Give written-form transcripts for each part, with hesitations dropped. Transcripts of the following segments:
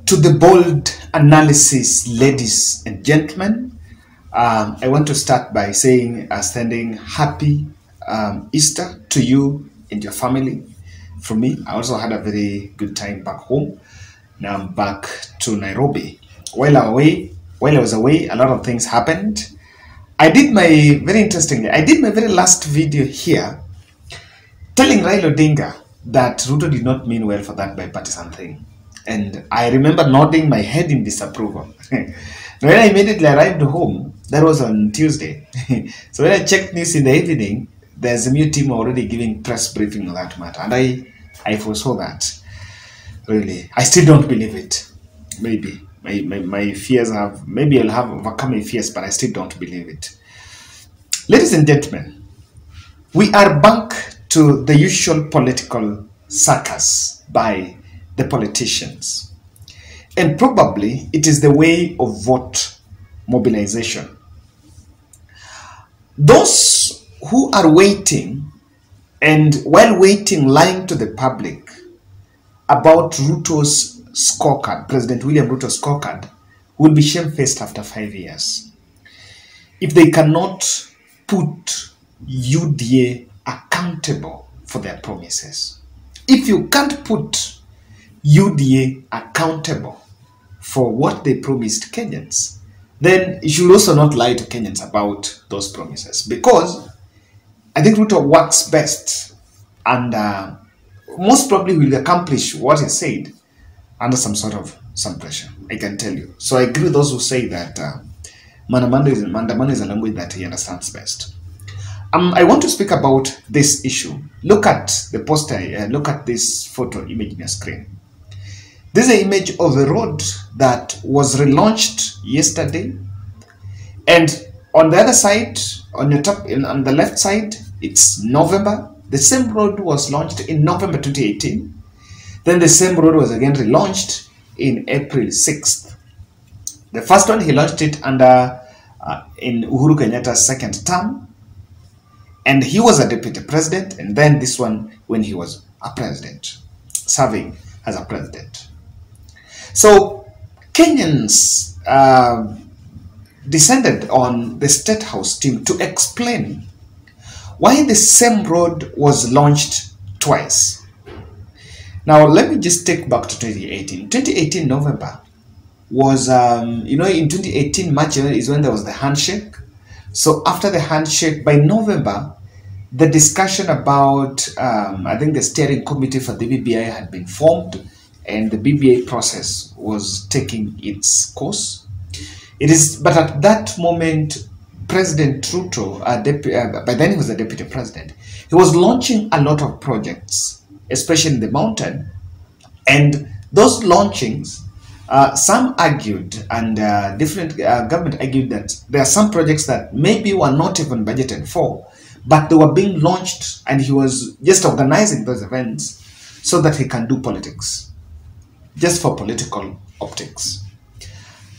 To the bold analysis, ladies and gentlemen, I want to start by saying, sending happy Easter to you and your family. From me, I also had a very good time back home. Now I'm back to Nairobi. While I was away, a lot of things happened. Very interestingly, I did my very last video here telling Raila Odinga that Ruto did not mean well for that bipartisan thing. And I remember nodding my head in disapproval. When I immediately arrived home, that was on Tuesday. So when I checked news in the evening, there's a new team already giving press briefing on that matter. And I foresaw that. Really. I still don't believe it. Maybe. My fears have, maybe I'll have overcome my fears, but I still don't believe it. Ladies and gentlemen, we are back to the usual political circus by the politicians. And probably it is the way of vote mobilization. Those who are waiting and while waiting lying to the public about Ruto's scorecard, President William Ruto's scorecard, will be shamefaced after 5 years. If they cannot put UDA accountable for their promises. If you can't put UDA accountable for what they promised Kenyans, then you should also not lie to Kenyans about those promises. Because I think Ruto works best and most probably will accomplish what he said under some pressure, I can tell you. So I agree with those who say that Mandamano is a language that he understands best. I want to speak about this issue. Look at the poster, look at this photo image on your screen. This is an image of the road that was relaunched yesterday. And on the other side, on the left side, it's November. The same road was launched in November 2018. Then the same road was again relaunched in April 6th. The first one, he launched it under in Uhuru Kenyatta's second term. And he was a deputy president. And then this one when he was a president, serving as a president. So Kenyans descended on the Statehouse team to explain why the same road was launched twice. Now, let me just take back to 2018. 2018 November was, in 2018 March is when there was the handshake. So after the handshake, by November, the discussion about, I think the steering committee for the BBI had been formed and the BBI process was taking its course. But at that moment, President Ruto, by then he was the deputy president, he was launching a lot of projects, especially in the mountain. And those launchings, some argued and different government argued that there are some projects that maybe were not even budgeted for, but they were being launched and he was just organizing those events so that he can do politics, just for political optics.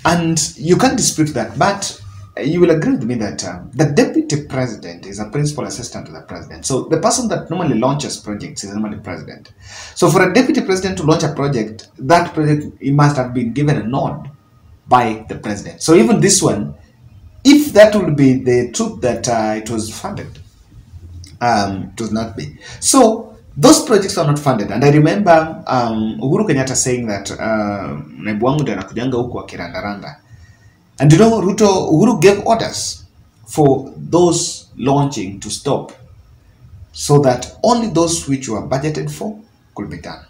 And you can't dispute that, but you will agree with me that the deputy president is a principal assistant to the president. So the person that normally launches projects is normally president. So for a deputy president to launch a project, that project, it must have been given a nod by the president. So even this one, if that would be the truth that it was funded, it was not be. So those projects are not funded. And I remember Uhuru Kenyatta saying that naibu wangu ndio anakujanga huku akirandaranda. And Uhuru gave orders for those launching to stop so that only those which were budgeted for could be done.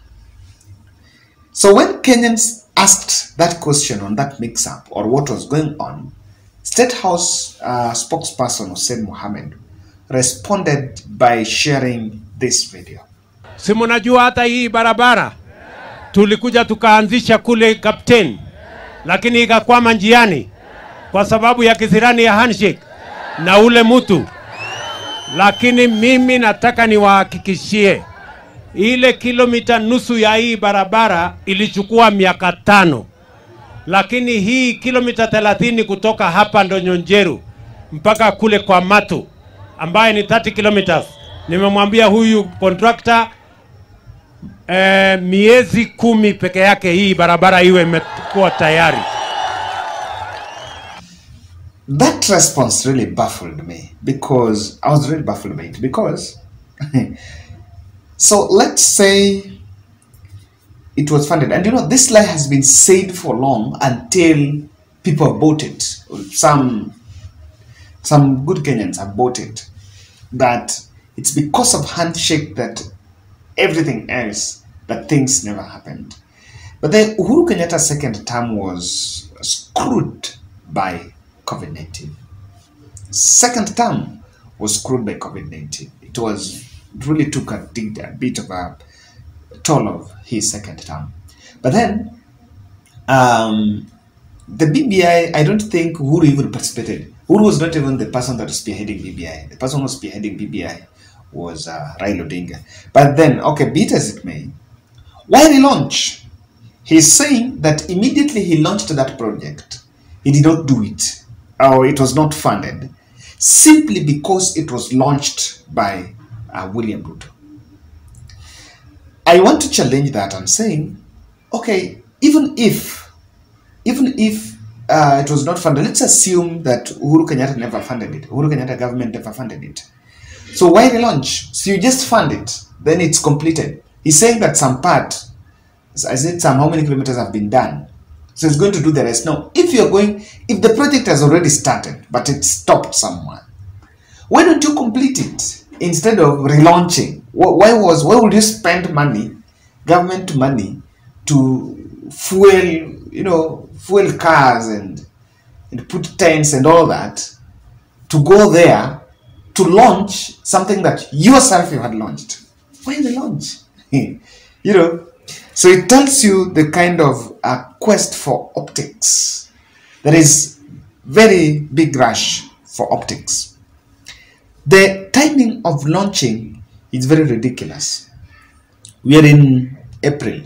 So when Kenyans asked that question on that mix-up or what was going on, Statehouse spokesperson Hussein responded by sharing this video. Si mnajua hata hii barabara tulikuja tukaanzisha kule Captain, lakini ikakwama njiani kwa sababu ya kisirani ya handshake na ule mtu. Lakini mimi nataka niwahakikishie ile kilomita nusu ya hii barabara ilichukua miaka 5. Lakini hii kilomita 30 kutoka hapa Ndonyonjeru mpaka kule kwa Matu ambaye ni 30 kilometers. Nimemwambia huyu contractor miezi 10 peke yake hii barabara iwe imekuwa tayari. That response really baffled me, because I was really baffled by it, because so let's say it was funded, and this lie has been said for long until people have bought it. Some good Kenyans have bought it, that it's because of handshake that everything else, that things never happened. But the Uhuru Kenyatta's second term was screwed by COVID-19. Second term was screwed by COVID-19. It really took a bit of a toll of his second term. But then, the BBI, I don't think Uhuru even participated. Uhuru was not even the person that was spearheading BBI. The person who was spearheading BBI was Raila Odinga. But then, okay, be it as it may, why relaunch? He's saying that immediately he launched that project, he did not do it, or it was not funded, simply because it was launched by William Ruto. I want to challenge that and saying, okay, even if it was not funded, let's assume that Uhuru Kenyatta never funded it. Uhuru Kenyatta government never funded it. So why relaunch? So you just fund it, then it's completed. He's saying that some part, I said how many kilometers have been done. So it's going to do the rest. Now, if the project has already started, but it stopped somewhere, why don't you complete it instead of relaunching? Why would you spend money, government money, to fuel cars and put tents and all that, to go there to launch something that yourself you had launched? Why the launch? So it tells you the kind of quest for optics. There is very big rush for optics. The timing of launching is very ridiculous. We are in April.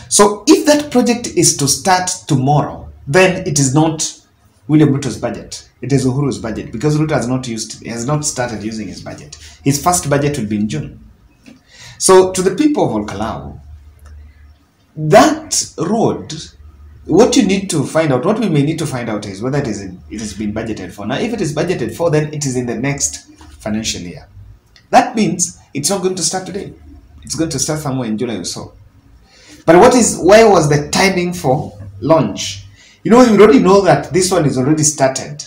So if that project is to start tomorrow, then it is not William Ruto's budget. It is Uhuru's budget, because Ruto has not started using his budget. His first budget will be in June. So to the people of Olkalau, that road, what we may need to find out is whether it has been budgeted for. Now, if it is budgeted for, then it is in the next financial year. That means it's not going to start today. It's going to start somewhere in July or so. But why was the timing for launch? You already know that this one is already started.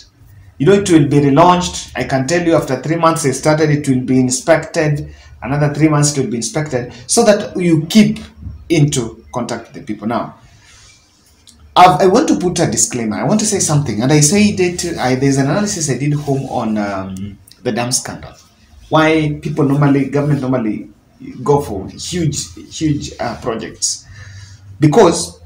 It will be relaunched. I can tell you, after 3 months they started, it will be inspected. Another 3 months it will be inspected, so that you keep into contact with the people. Now, I want to put a disclaimer. I want to say something, and I say that there's an analysis I did home on the dam scandal. Why government normally go for huge projects, because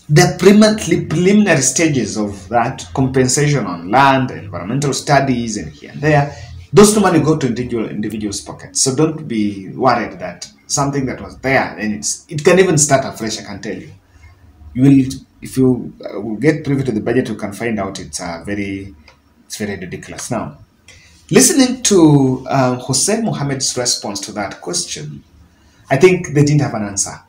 the preliminary stages of that, compensation on land, environmental studies, and here and there, those normally go to individuals' pockets. So don't be worried that something that was there, and it can even start afresh. I can tell you. If you get privy to the budget, you can find out it's very ridiculous. Now, listening to Hussein Mohammed's response to that question, I think they didn't have an answer.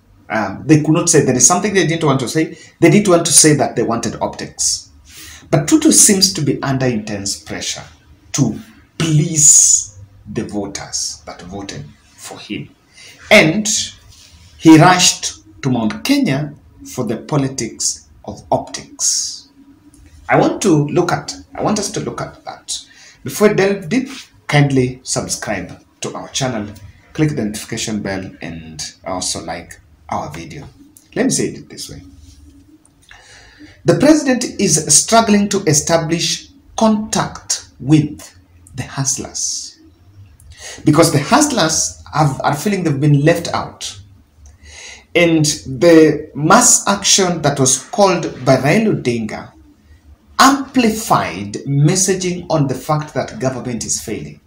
They could not say, there is something they didn't want to say. They didn't want to say that they wanted optics. But Ruto seems to be under intense pressure to please the voters that voted for him. And he rushed to Mount Kenya for the politics of optics. I want us to look at that. Before I delve deep, kindly subscribe to our channel, click the notification bell, and also like our video. Let me say it this way. The president is struggling to establish contact with the hustlers, because the hustlers are feeling they've been left out. And the mass action that was called by Raila Odinga amplified messaging on the fact that government is failing.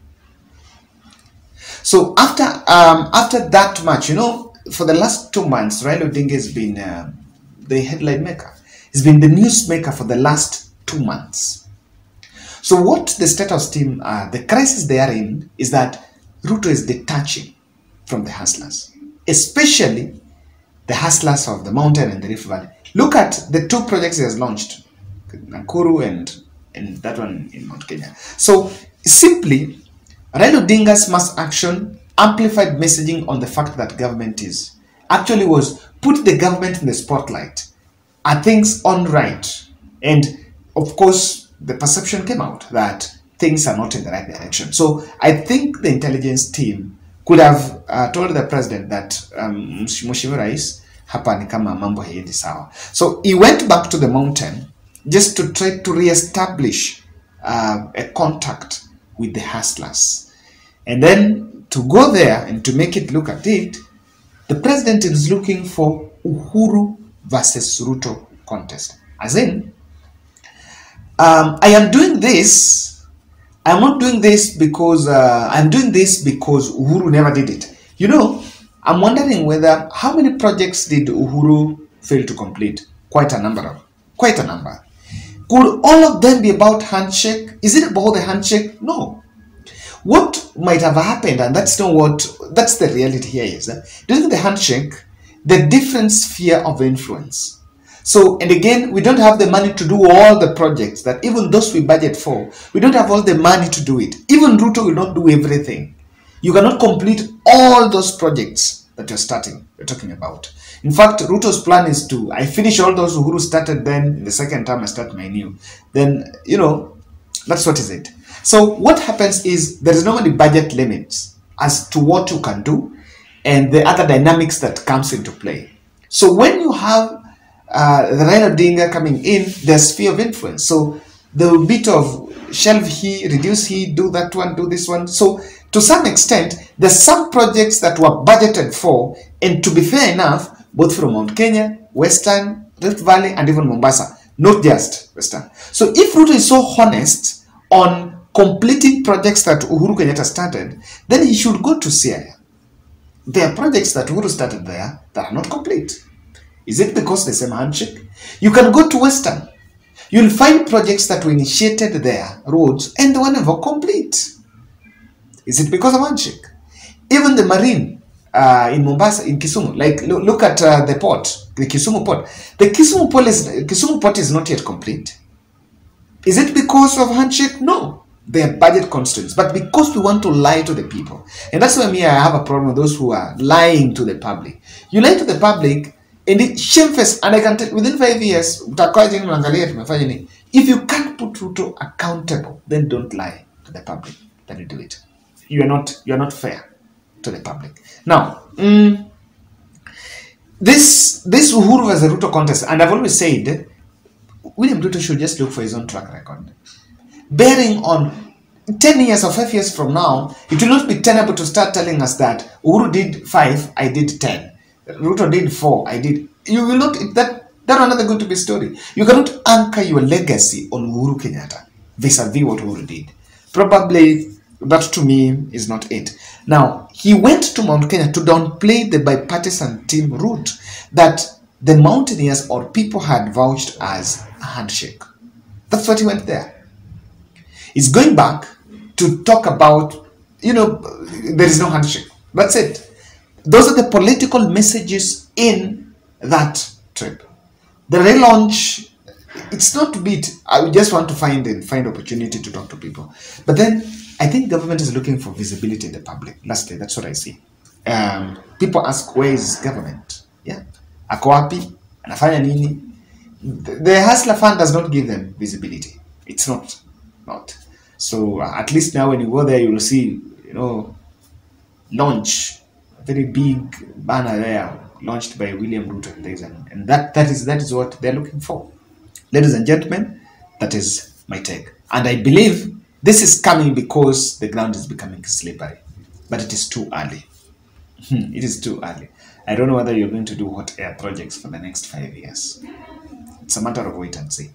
So after that much, for the last 2 months, Raila Odinga has been the headline maker. He's been the news maker for the last 2 months. So what the Statehouse team, the crisis they are in, is that Ruto is detaching from the hustlers. especially the hustlers of the mountain and the Rift Valley. Look at the 2 projects he has launched, Nakuru and that one in Mount Kenya. So simply, Raila Odinga's mass action amplified messaging on the fact that government is actually was put the government in the spotlight. Are things on right? And of course, the perception came out that things are not in the right direction. So I think the intelligence team could have told the president that Mheshimiwa Rais, hapa ni kama mambo hayendi sawa. So he went back to the mountain just to try to re-establish a contact with the hustlers. And then to go there and to make it look at it, the president is looking for Uhuru versus Ruto contest. As in, I am doing this. I'm not doing this because I'm doing this because Uhuru never did it. You know, I'm wondering whether how many projects did Uhuru fail to complete? Quite a number. Could all of them be about handshake? Is it about the handshake? No. What might have happened, and that's the reality here is that during the handshake, the different sphere of influence. So, and again, we don't have the money to do all the projects that even those we budget for, we don't have all the money to do it. Even Ruto will not do everything. You cannot complete all those projects that you're talking about. In fact, Ruto's plan is to, I finish all those Uhuru started, then in the second term I start my new. Then, you know, that's what is it. So what happens is there is normally budget limits as to what you can do and the other dynamics that comes into play. So when you have the Raila Odinga coming in, there's sphere of influence. So there will be a bit of shelve he, reduce he, do that one, do this one. So to some extent, there's some projects that were budgeted for, and to be fair enough, both from Mount Kenya, Western, Rift Valley, and even Mombasa, not just Western. So if Ruto is so honest on completing projects that Uhuru Kenyatta started, then he should go to Siaya. There are projects that Uhuru started there that are not complete. Is it because the same handshake? You can go to Western. You'll find projects that were initiated there, roads, and they were never complete. Is it because of handshake? Even the marine in Mombasa, in Kisumu, like look at the port, the Kisumu port. The Kisumu port is not yet complete. Is it because of handshake? No. They are budget constraints, but because we want to lie to the people. And that's why I have a problem with those who are lying to the public. You lie to the public, and it's shameful, and I can tell within 5 years, if you can't put Ruto accountable, then don't lie to the public. Then you do it. You're not fair to the public. Now, this Uhuru versus Ruto contest, and I've always said, William Ruto should just look for his own track record. Bearing on 10 years or 5 years from now, it will not be tenable to start telling us that Uhuru did 5, I did 10. Ruto did 4, I did. You will not, that another going to be story. You cannot anchor your legacy on Uhuru Kenyatta vis-a-vis what Uhuru did. Probably that to me is not it. Now, he went to Mount Kenya to downplay the bipartisan team route that the mountaineers or people had vouched as a handshake. That's what he went there. He's going back to talk about, there is no handshake. That's it. Those are the political messages in that trip. The relaunch, it's not to beat. I just want to find opportunity to talk to people. But then I think government is looking for visibility in the public. Lastly, that's what I see. People ask, where is government? Yeah. Ako wapi? Anafanya nini? The Hustler Fund does not give them visibility. It's not. So at least now when you go there, you will see, launch, a very big banner there, launched by William Ruto. And that is what they're looking for. Ladies and gentlemen, that is my take. And I believe this is coming because the ground is becoming slippery. But it is too early. It is too early. I don't know whether you're going to do hot air projects for the next 5 years. It's a matter of wait and see.